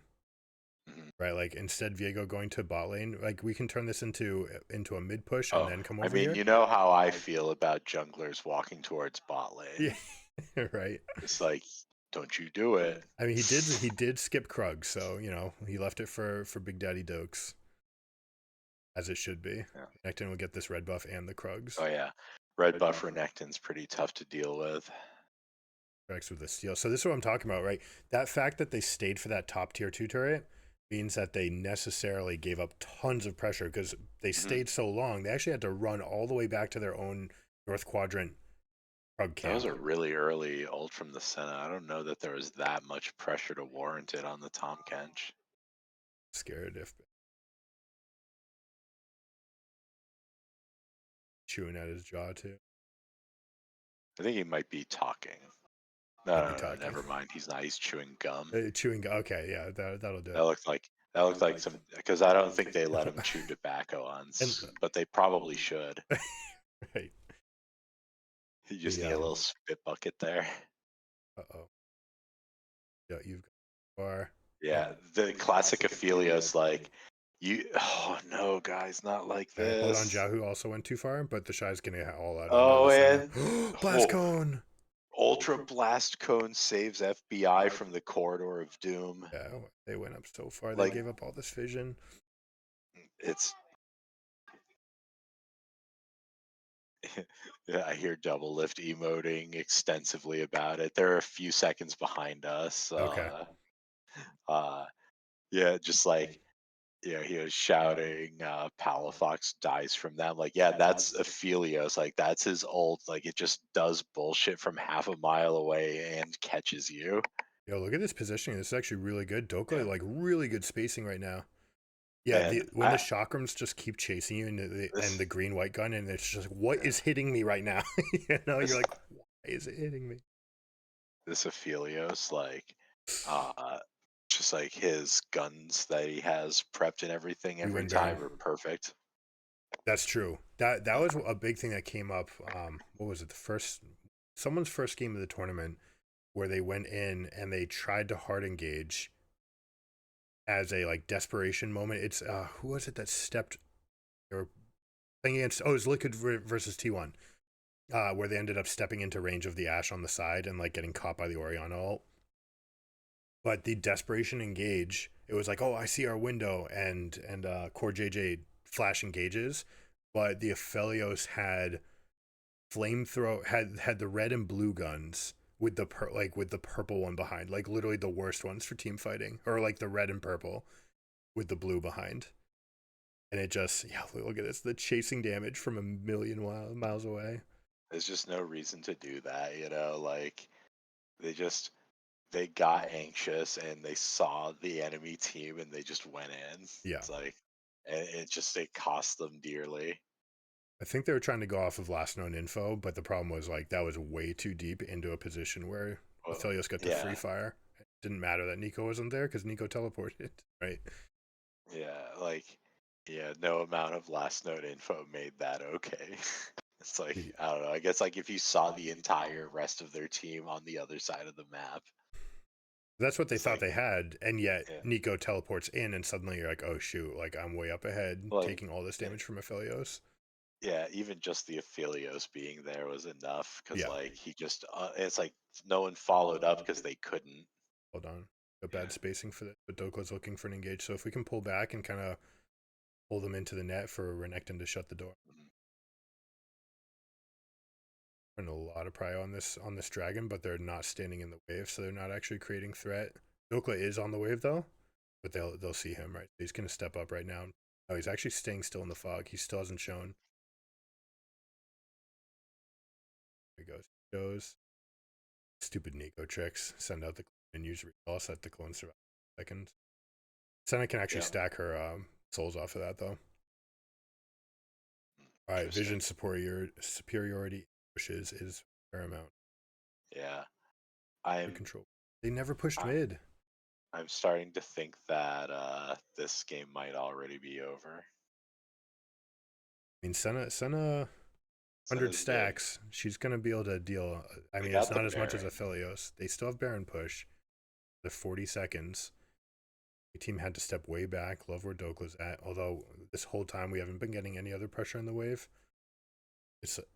Speaker 2: Mhm.
Speaker 1: Right, like instead Viego going to bot lane, like we can turn this into a mid push and
Speaker 2: Oh,
Speaker 1: then come
Speaker 2: I
Speaker 1: over
Speaker 2: mean,
Speaker 1: here.
Speaker 2: you know how I feel about junglers walking towards bot
Speaker 1: Yeah,
Speaker 2: lane.
Speaker 1: right.
Speaker 2: It's like, don't you do it.
Speaker 1: I mean, he did skip Krug, so he left it for Big Daddy Dokes, as it should be.
Speaker 2: Yeah.
Speaker 1: Nectin will get this red buff and the Krugs.
Speaker 2: Oh yeah. Red buff Renekton's pretty tough to deal with.
Speaker 1: Tracks with the steal. So this is what I'm talking about, right? That fact that they stayed for that top tier 2 turret means that they necessarily gave up tons of pressure because they
Speaker 2: Mhm.
Speaker 1: stayed so long. They actually had to run all the way back to their own North Quadrant Krug
Speaker 2: That was
Speaker 1: camp.
Speaker 2: a really early ult from the Senna. I don't know that there was that much pressure to warrant it on the Tom Kench.
Speaker 1: Scared if chewing at his jaw too.
Speaker 2: I think he might be talking.
Speaker 1: Might be
Speaker 2: No,
Speaker 1: talking.
Speaker 2: never mind. He's not. He's chewing gum.
Speaker 1: Chewing. Okay, yeah, that'll do
Speaker 2: That
Speaker 1: it.
Speaker 2: looked like that looked like some because I don't think they let him chew tobacco on,
Speaker 1: And
Speaker 2: but they probably should.
Speaker 1: right.
Speaker 2: You just
Speaker 1: The
Speaker 2: need a little spit bucket there.
Speaker 1: oh. Yeah, you've got far. Oh,
Speaker 2: Yeah, the classic Aphelios like you. Oh no, guys, not like
Speaker 1: okay, hold on.
Speaker 2: this.
Speaker 1: Jahu also went too far, but the Shy's getting it all out onto
Speaker 2: Oh,
Speaker 1: the center.
Speaker 2: and
Speaker 1: Blast
Speaker 2: oh,
Speaker 1: cone.
Speaker 2: Ultra Blast Cone saves FBI from the corridor of doom.
Speaker 1: Yeah, they went up so far. They
Speaker 2: Like
Speaker 1: gave up all this vision.
Speaker 2: it's. Yeah, I hear double lift emoting extensively about it. They're a few seconds behind us.
Speaker 1: Okay.
Speaker 2: Uh, yeah, just like he was shouting, Palafox dies from them. Like, yeah, that's Aphelios. Like, that's his ult. Like, it just does bullshit from half a mile away and catches you.
Speaker 1: Yo, look at this positioning. This is actually really good. Doka,
Speaker 2: Yeah.
Speaker 1: like, really good spacing right now. Yeah,
Speaker 2: And
Speaker 1: when the chakrams just keep chasing you and
Speaker 2: this,
Speaker 1: the green white gun, and it's just like, what is hitting me right now? You're
Speaker 2: this,
Speaker 1: like, why is it hitting me?
Speaker 2: this Aphelios, like, just like his guns that he has prepped and everything
Speaker 1: We
Speaker 2: every
Speaker 1: win Baron.
Speaker 2: time are perfect.
Speaker 1: That's true. That was a big thing that came up. What was it? Someone's first game of the tournament where they went in and they tried to hard engage as a like desperation moment. It's who was it that stepped? They were playing against. Oh, it was Liquid versus T1. Where they ended up stepping into range of the Ashe on the side and like getting caught by the Oriana ult. But the desperation engage, it was like, oh, I see our window, and Core JJ flash engages, but the Aphelios had flamethrower had the red and blue guns with with the purple one behind, like literally the worst ones for team fighting, or like the red and purple with the blue behind. And it just, yeah, look at this, the chasing damage from a million miles away.
Speaker 2: There's just no reason to do that, you know, like they just they got anxious and they saw the enemy team and they just went in.
Speaker 1: Yeah.
Speaker 2: It's like and it cost them dearly.
Speaker 1: I think they were trying to go off of last known info, but the problem was like that was way too deep into a position where
Speaker 2: Well,
Speaker 1: Aphelios got the free
Speaker 2: yeah,
Speaker 1: fire. It didn't matter that Nico wasn't there because Nico teleported, right?
Speaker 2: yeah, like yeah, no amount of last note info made that okay. It's like
Speaker 1: The-
Speaker 2: I don't know. I guess like if you saw the entire rest of their team on the other side of the map,
Speaker 1: That's what they
Speaker 2: it's
Speaker 1: thought
Speaker 2: like
Speaker 1: they had, and yet
Speaker 2: yeah,
Speaker 1: Nico teleports in, and suddenly you're like, oh shoot, like I'm way up ahead,
Speaker 2: like
Speaker 1: taking all this
Speaker 2: yeah,
Speaker 1: damage from Aphelios.
Speaker 2: yeah, even just the Aphelios being there was enough because
Speaker 1: Yeah,
Speaker 2: like he just it's like no one followed up because they couldn't.
Speaker 1: hold on. A
Speaker 2: Yeah.
Speaker 1: bad spacing for this, but Doko's looking for an engage. So if we can pull back and kind of pull them into the net for Renekton to shut the door.
Speaker 2: Mhm.
Speaker 1: And a lot of prio on this dragon, but they're not standing in the wave, so they're not actually creating threat. Dokla is on the wave though, but they'll see him, right? He's gonna step up right now. Oh, he's actually staying still in the fog. He still hasn't shown. There he goes. He goes. Stupid Nico tricks. Send out the clone and use recall. Set the clone survive seconds. Senna can actually
Speaker 2: Yeah.
Speaker 1: stack her souls off of that though. All right,
Speaker 2: Interesting.
Speaker 1: vision superiority pushes is paramount.
Speaker 2: Yeah.
Speaker 1: For
Speaker 2: I'm
Speaker 1: control. They never pushed
Speaker 2: I,
Speaker 1: mid.
Speaker 2: I'm starting to think that this game might already be over.
Speaker 1: I mean, Senna 100
Speaker 2: Senna's good.
Speaker 1: stacks, she's going to be able to deal. I
Speaker 2: They
Speaker 1: mean, it's
Speaker 2: got the
Speaker 1: not as much as
Speaker 2: Baron.
Speaker 1: Aphelios. They still have Baron push. The 40 seconds. The team had to step way back. Love where Dokla's at. Although this whole time we haven't been getting any other pressure in the wave.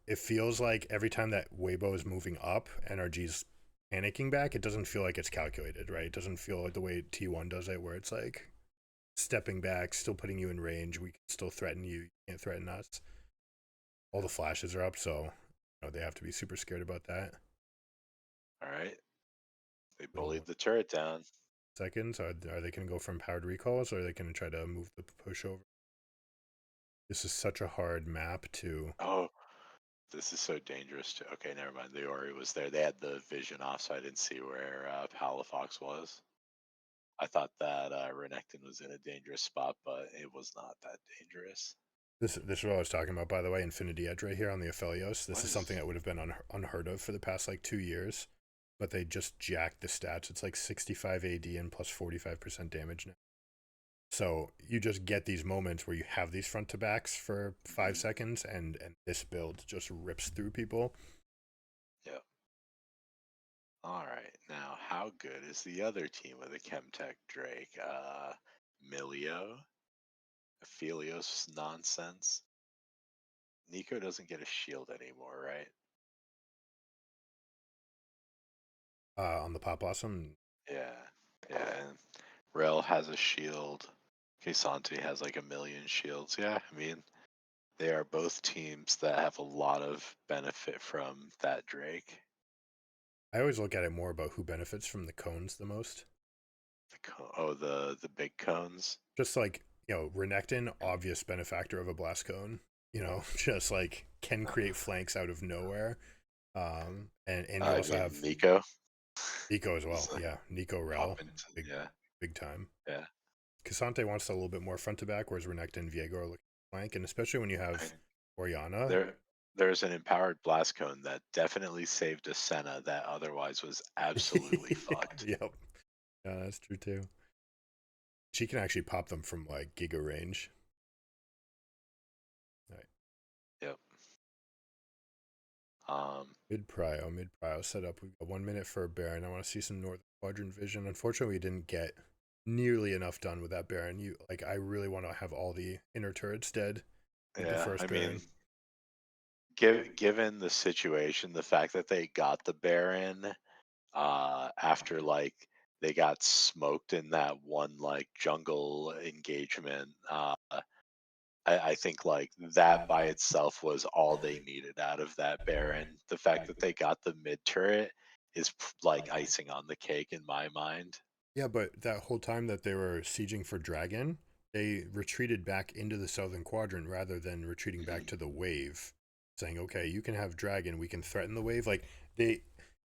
Speaker 1: It feels like every time that Weibo is moving up, NRG's panicking back. It doesn't feel like it's calculated, right? It doesn't feel like the way T1 does it, where it's like stepping back, still putting you in range. We can still threaten you. You can't threaten us. All the flashes are up, so they have to be super scared about that.
Speaker 2: All right. They
Speaker 1: Little
Speaker 2: bullied the turret down.
Speaker 1: seconds. Are they going to go from powered recalls, or are they going to try to move the push over? This is such a hard map to.
Speaker 2: Oh, this is so dangerous too. Okay, never mind. The Ori was there. They had the vision off, so I didn't see where Palafox was. I thought that Renekton was in a dangerous spot, but it was not that dangerous.
Speaker 1: This is what I was talking about, by the way. Infinity Edge right here on the Aphelios. This
Speaker 2: What
Speaker 1: is
Speaker 2: is
Speaker 1: something that would have been unheard of for the past like 2 years, but they just jacked the stats. It's like 65 AD and plus 45% damage now. So you just get these moments where you have these front to backs for 5 seconds, and this build just rips through people.
Speaker 2: Yep. All right. Now, how good is the other team with the Chemtech Drake? Milio, Aphelios nonsense. Nico doesn't get a shield anymore, right?
Speaker 1: On the Pop Blossom.
Speaker 2: Yeah. Yeah. And Rel has a shield. Kesante has like a million shields. Yeah. I mean, they are both teams that have a lot of benefit from that Drake.
Speaker 1: I always look at it more about who benefits from the cones the most.
Speaker 2: The big cones.
Speaker 1: Just like, Renekton, obvious benefactor of a blast cone. Just like can create flanks out of nowhere. And you also
Speaker 2: Yeah,
Speaker 1: have
Speaker 2: Nico.
Speaker 1: Nico as well.
Speaker 2: It's like
Speaker 1: Yeah, Nico
Speaker 2: pop
Speaker 1: Rel,
Speaker 2: into
Speaker 1: big
Speaker 2: yeah,
Speaker 1: big time.
Speaker 2: yeah.
Speaker 1: Casante wants a little bit more front to back, whereas Renekton and Viego are looking flank, and especially when you
Speaker 2: I,
Speaker 1: have Oriana.
Speaker 2: there's an empowered blast cone that definitely saved a Senna that otherwise was absolutely fucked.
Speaker 1: Yep, yeah, that's true too. She can actually pop them from like giga range. All right.
Speaker 2: Yep.
Speaker 1: Mid prio setup. We've got 1 minute for a Baron. I want to see some Northern Quadrant vision. Unfortunately, we didn't get nearly enough done with that Baron. I really want to have all the inner turrets dead with the
Speaker 2: Yeah, I
Speaker 1: first
Speaker 2: mean,
Speaker 1: Baron.
Speaker 2: given the situation, the fact that they got the Baron after like they got smoked in that one like jungle engagement, I think like that by itself was all they needed out of that Baron. The fact that they got the mid turret is like icing on the cake in my mind.
Speaker 1: Yeah, but that whole time that they were sieging for Dragon, they retreated back into the southern quadrant rather than retreating back to the wave, saying, okay, you can have dragon, we can threaten the wave. Like, they,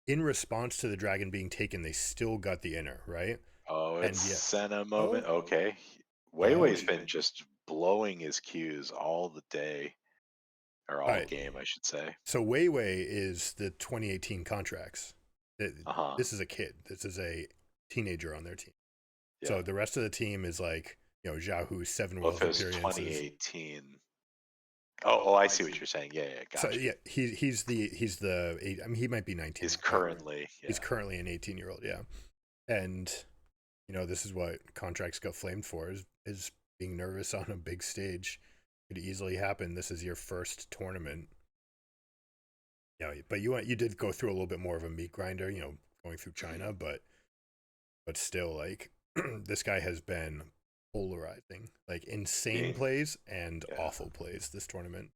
Speaker 1: in response to the dragon being taken, they still got the inner, right?
Speaker 2: Oh, it's
Speaker 1: And yet,
Speaker 2: Senna moment. Okay.
Speaker 1: oh,
Speaker 2: Weiwei's been just blowing his cues all the day, or
Speaker 1: all
Speaker 2: all
Speaker 1: right.
Speaker 2: game, I should say.
Speaker 1: So Weiwei is the 2018 contracts.
Speaker 2: Uh-huh.
Speaker 1: This is a kid. This is a teenager on their team.
Speaker 2: Yeah.
Speaker 1: So the rest of the team is like, you know, Zhaohu, 7
Speaker 2: Well, if
Speaker 1: Worlds
Speaker 2: it was
Speaker 1: appearances.
Speaker 2: 2018. Oh, I see what you're saying. Yeah, yeah,
Speaker 1: So
Speaker 2: gotcha.
Speaker 1: yeah, he's the I mean, he might be 19
Speaker 2: He's
Speaker 1: now, but
Speaker 2: currently,
Speaker 1: he's
Speaker 2: yeah.
Speaker 1: currently an 18-year-old, yeah. And you know, this is what contracts got flamed for, is being nervous on a big stage. Could easily happen. This is your first tournament. You know, but you did go through a little bit more of a meat grinder, you know, going through China, but still, like, this guy has been polarizing, like insane
Speaker 2: Being,
Speaker 1: plays and
Speaker 2: yeah,
Speaker 1: awful plays this tournament.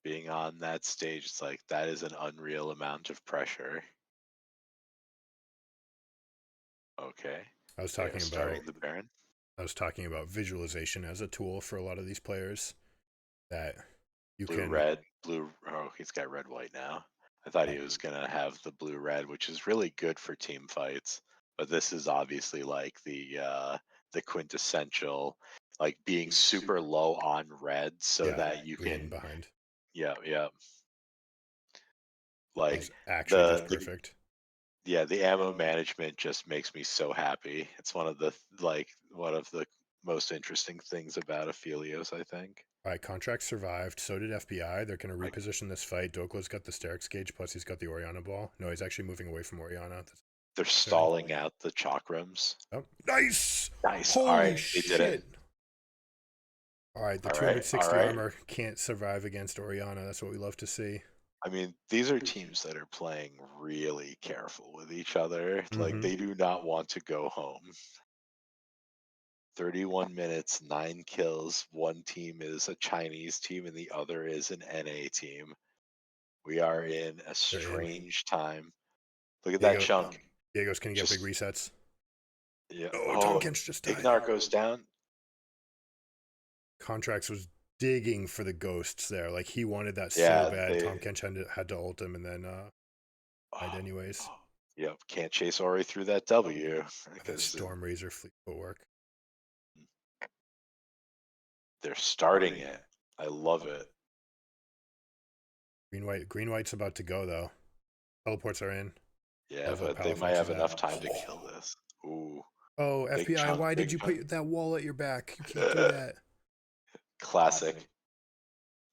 Speaker 2: being on that stage, it's like that is an unreal amount of pressure. Okay.
Speaker 1: I was
Speaker 2: They are
Speaker 1: talking about
Speaker 2: starting the Baron.
Speaker 1: I was talking about visualization as a tool for a lot of these players that you
Speaker 2: Blue,
Speaker 1: can.
Speaker 2: red, blue. Oh, he's got red, white now. I thought he was going to have the blue, red, which is really good for team fights. But this is obviously like the quintessential, like being super low on red so
Speaker 1: Yeah,
Speaker 2: that you
Speaker 1: green
Speaker 2: can,
Speaker 1: behind
Speaker 2: yeah, yeah. Like
Speaker 1: is actually just
Speaker 2: the
Speaker 1: perfect.
Speaker 2: yeah, the ammo management just makes me so happy. It's one of the most interesting things about Aphelios, I think.
Speaker 1: All right, contract survived. So did FBI. They're going to
Speaker 2: Like
Speaker 1: reposition this fight. Dokla's got the Sterix gauge, plus he's got the Oriana ball. No, he's actually moving away from Oriana. That's
Speaker 2: they're
Speaker 1: exciting.
Speaker 2: stalling out the chakrams.
Speaker 1: Oh, nice!
Speaker 2: Nice. All
Speaker 1: Holy
Speaker 2: right, they did
Speaker 1: shit!
Speaker 2: it.
Speaker 1: All right, the
Speaker 2: All right, all
Speaker 1: 260
Speaker 2: right.
Speaker 1: armor can't survive against Oriana. That's what we love to see.
Speaker 2: I mean, these are teams that are playing really careful with each other. Like
Speaker 1: Mm-hmm.
Speaker 2: they do not want to go home. 31 minutes, 9 kills. One team is a Chinese team and the other is an NA team. We are in a
Speaker 1: They're in.
Speaker 2: strange time. Look at that
Speaker 1: Diego,
Speaker 2: chunk.
Speaker 1: Diego's can you get big
Speaker 2: Just,
Speaker 1: resets?
Speaker 2: yeah.
Speaker 1: Oh, Tom
Speaker 2: Oh,
Speaker 1: Kench just died.
Speaker 2: Ignar goes down.
Speaker 1: Contracts was digging for the ghosts there. Like, he wanted that so
Speaker 2: Yeah,
Speaker 1: bad.
Speaker 2: they.
Speaker 1: Tom Kench had to ult him and then died
Speaker 2: Oh,
Speaker 1: anyways.
Speaker 2: yep, can't chase Ori through that W
Speaker 1: That
Speaker 2: because
Speaker 1: Storm Razor fleet footwork.
Speaker 2: they're starting it. I love it.
Speaker 1: Green white's about to go though. Teleports are in.
Speaker 2: Yeah,
Speaker 1: Love what
Speaker 2: but they might
Speaker 1: Palafox is
Speaker 2: have
Speaker 1: at.
Speaker 2: enough time to kill this. Ooh,
Speaker 1: Oh,
Speaker 2: big
Speaker 1: FBI,
Speaker 2: chunk,
Speaker 1: why did
Speaker 2: big
Speaker 1: you
Speaker 2: chunk.
Speaker 1: put that wall at your back? You can't do that.
Speaker 2: Classic.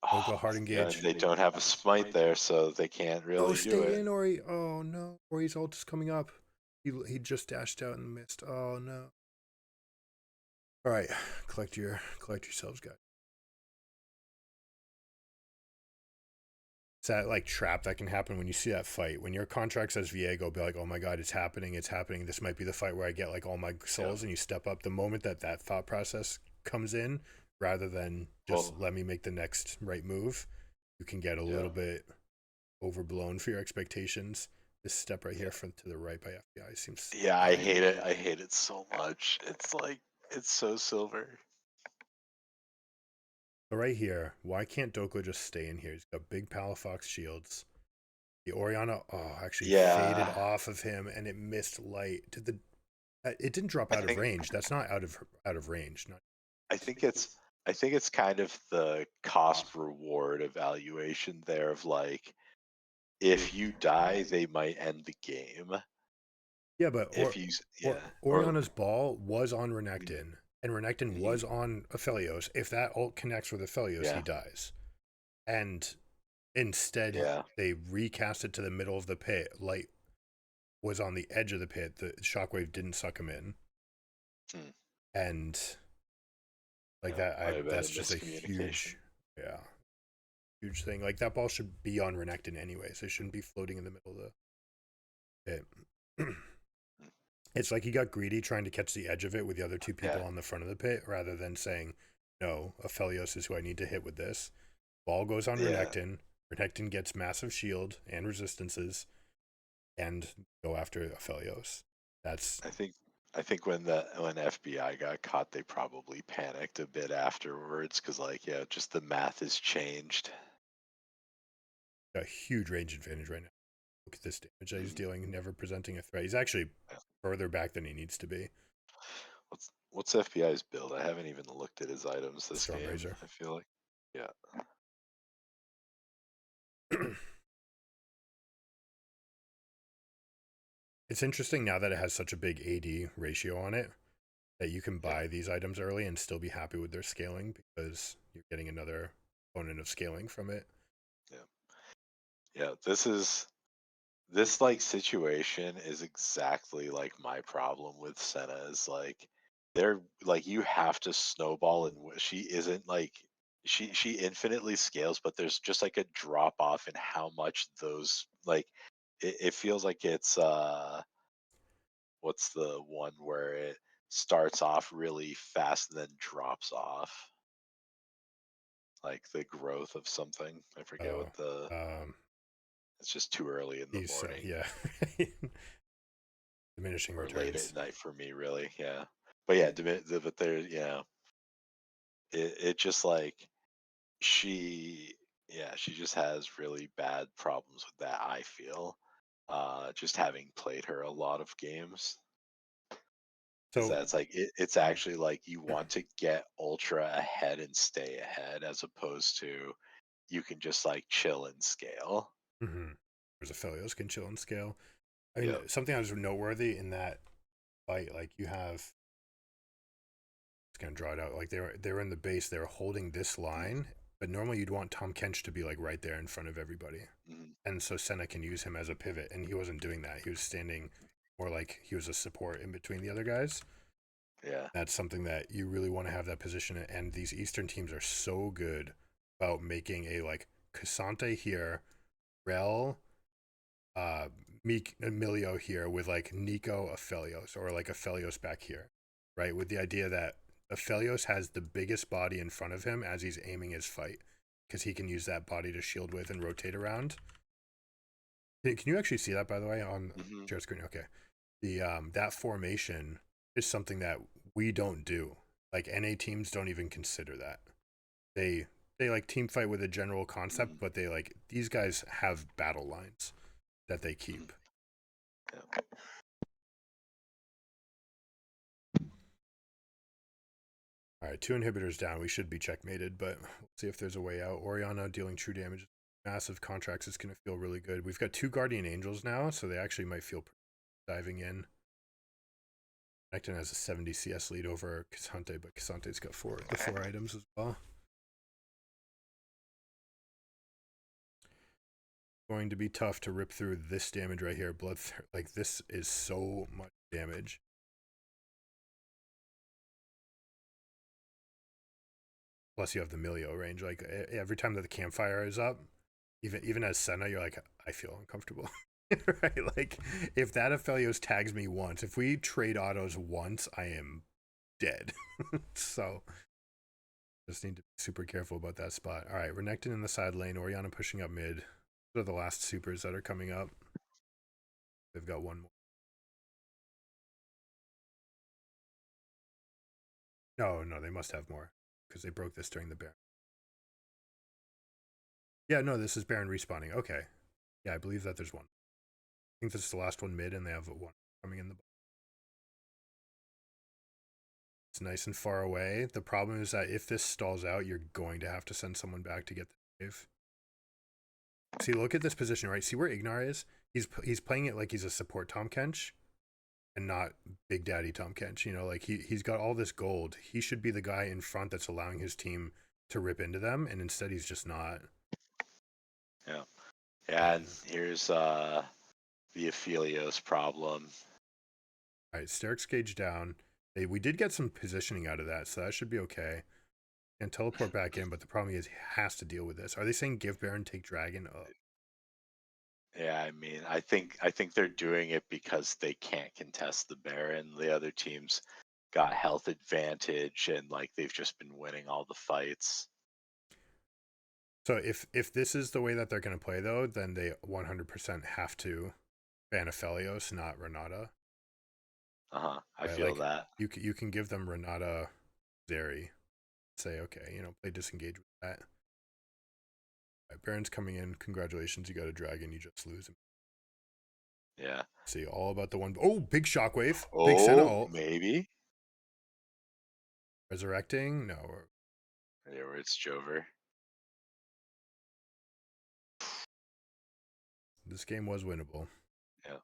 Speaker 2: Oh,
Speaker 1: Dokla hard
Speaker 2: yeah, and
Speaker 1: engage.
Speaker 2: they don't have a smite there, so they can't
Speaker 1: Oh,
Speaker 2: really do
Speaker 1: stay
Speaker 2: it.
Speaker 1: in, Ori. Oh no, Ori's ult is coming up. He just dashed out and missed. Oh no. All right, collect yourselves, guys. It's that like trap that can happen when you see that fight. When your contract says Viego, be like, oh my god, it's happening, it's happening. This might be the fight where I get like all my souls, and you step up. The moment that thought process comes in, rather than just
Speaker 2: Well,
Speaker 1: let me make the next right move, you can get a
Speaker 2: yeah,
Speaker 1: little bit overblown for your expectations. This step right here from to the right by FBI seems.
Speaker 2: yeah, I hate it. I hate it so much. It's like it's so silver.
Speaker 1: So right here, why can't Dokla just stay in here? He's got big Palafox shields. The Oriana, actually faded
Speaker 2: Yeah,
Speaker 1: off of him, and it missed light. It didn't drop
Speaker 2: I
Speaker 1: out of
Speaker 2: think
Speaker 1: range. That's not out of range. Not,
Speaker 2: I think it's I think it's kind of the cost reward evaluation there of like if you die, they might end the game.
Speaker 1: yeah, but
Speaker 2: If you yeah or
Speaker 1: Oriana's ball was on Renekton, and Renekton
Speaker 2: mhm,
Speaker 1: was on Aphelios. If that ult connects with Aphelios, he
Speaker 2: yeah,
Speaker 1: dies. And instead,
Speaker 2: yeah.
Speaker 1: they recast it to the middle of the pit. Light was on the edge of the pit. The shockwave didn't suck him in,
Speaker 2: Hmm.
Speaker 1: and like
Speaker 2: Yeah,
Speaker 1: that,
Speaker 2: might have been a
Speaker 1: that's just a
Speaker 2: miscommunication.
Speaker 1: yeah, huge thing. Like that ball should be on Renekton anyways. It shouldn't be floating in the middle of the pit.
Speaker 2: Hmm.
Speaker 1: It's like he got greedy trying to catch the edge of it with the other two people
Speaker 2: Yeah,
Speaker 1: on the front of the pit rather than saying, no, Aphelios is who I need to hit with this. Ball goes on
Speaker 2: yeah.
Speaker 1: Renekton. Renekton gets massive shield and resistances and go after Aphelios. That's
Speaker 2: I think I think when FBI got caught, they probably panicked a bit afterwards because, like, yeah, just the math has changed.
Speaker 1: A huge range advantage right now. Look at this damage that he's
Speaker 2: Mhm.
Speaker 1: dealing, never presenting a threat. He's actually
Speaker 2: Yeah.
Speaker 1: further back than he needs to be.
Speaker 2: What's FBI's build? I haven't even looked at his items this
Speaker 1: Storm
Speaker 2: game.
Speaker 1: Razor.
Speaker 2: I feel like, yeah,
Speaker 1: It's interesting now that it has such a big AD ratio on it that you can
Speaker 2: yeah,
Speaker 1: buy these items early and still be happy with their scaling because you're getting another component of scaling from it.
Speaker 2: yeah, yeah. This like situation is exactly like my problem with Senna. Is like they're like you have to snowball, and she isn't like she infinitely scales, but there's just like a drop off in how much those like it feels like it's what's the one where it starts off really fast and then drops off, like the growth of something. I forget
Speaker 1: Oh,
Speaker 2: what the.
Speaker 1: um,
Speaker 2: It's just too early in the
Speaker 1: he's
Speaker 2: morning
Speaker 1: yeah, diminishing
Speaker 2: or late
Speaker 1: returns.
Speaker 2: at night for me, really. Yeah, but yeah, but there, it just like she, yeah, she just has really bad problems with that. I feel, just having played her a lot of games. Is
Speaker 1: So
Speaker 2: that it's like it's actually like you want to get ultra ahead and stay ahead as opposed to you can just like chill and scale.
Speaker 1: mm-hmm. There's a Philios can chill and scale. I mean,
Speaker 2: Yep.
Speaker 1: something that was noteworthy in that fight, like you have, it's gonna draw it out. Like they were in the base, they were holding this
Speaker 2: Mm-hmm.
Speaker 1: line, but normally you'd want Tom Kench to be like right there in front of everybody,
Speaker 2: Mm-hmm.
Speaker 1: and so Senna can use him as a pivot, and he wasn't doing that. He was standing more like he was a support in between the other guys.
Speaker 2: Yeah.
Speaker 1: That's something that you really want to have that position, and these Eastern teams are so good about making a like Cassante here, Rel, uh, Meek Emilio here with like Nico Aphelios or like Aphelios back here, right? With the idea that Aphelios has the biggest body in front of him as he's aiming his fight because he can use that body to shield with and rotate around. Can you actually see that by the way on
Speaker 2: Mm-hmm.
Speaker 1: share screen? Okay, the that formation is something that we don't do. Like NA teams don't even consider that. They they like team fight with a general concept,
Speaker 2: Mm-hmm.
Speaker 1: but they like these guys have battle lines that they
Speaker 2: Mm-hmm.
Speaker 1: keep.
Speaker 2: Yeah.
Speaker 1: All right, two inhibitors down. We should be checkmated, but we'll see if there's a way out. Oriana dealing true damage. Massive contracts is going to feel really good. We've got two Guardian Angels now, so they actually might feel diving in. Necton has a 70 CS lead over Cassante, but Cassante's got the four items as well. Going to be tough to rip through this damage right here. Like this is so much damage. Plus you have the Milio range. Like every time that the campfire is up, even as Senna, you're like, I feel uncomfortable. Right? Like if that Aphelios tags me once, if we trade autos once, I am dead. So just need to be super careful about that spot. All right, Renekton in the side lane, Oriana pushing up mid. Those are the last supers that are coming up. They've got one more. No, they must have more because they broke this during the Baron. Yeah, no, this is Baron respawning. Okay. Yeah, I believe that there's one. I think this is the last one mid, and they have one coming in the. It's nice and far away. The problem is that if this stalls out, you're going to have to send someone back to get the wave. See, look at this position, right? See where Ignar is? He's playing it like he's a support Tom Kench and not Big Daddy Tom Kench. You know, like he's got all this gold. He should be the guy in front that's allowing his team to rip into them, and instead he's just not.
Speaker 2: Yeah. Yeah. And here's the Aphelios problem.
Speaker 1: All right, Sterix gauge down. We did get some positioning out of that, so that should be okay. And teleport back in, but the problem is he has to deal with this. Are they saying give Baron, take Dragon? Oh.
Speaker 2: Yeah, I mean, I think they're doing it because they can't contest the Baron. The other teams got health advantage and like they've just been winning all the fights.
Speaker 1: So if this is the way that they're going to play, though, then they 100% have to ban Aphelios, not Renata.
Speaker 2: I
Speaker 1: Right?
Speaker 2: feel
Speaker 1: Like
Speaker 2: that.
Speaker 1: you can give them Renata Zeri, say okay, play disengage with that. Right, Baron's coming in. Congratulations, you got a dragon. You just lose him.
Speaker 2: Yeah.
Speaker 1: See, all about the one. Oh, big shockwave. Big Senna
Speaker 2: Oh,
Speaker 1: ult.
Speaker 2: maybe.
Speaker 1: Resurrecting? No.
Speaker 2: There it's Jover.
Speaker 1: This game was winnable.
Speaker 2: Yeah.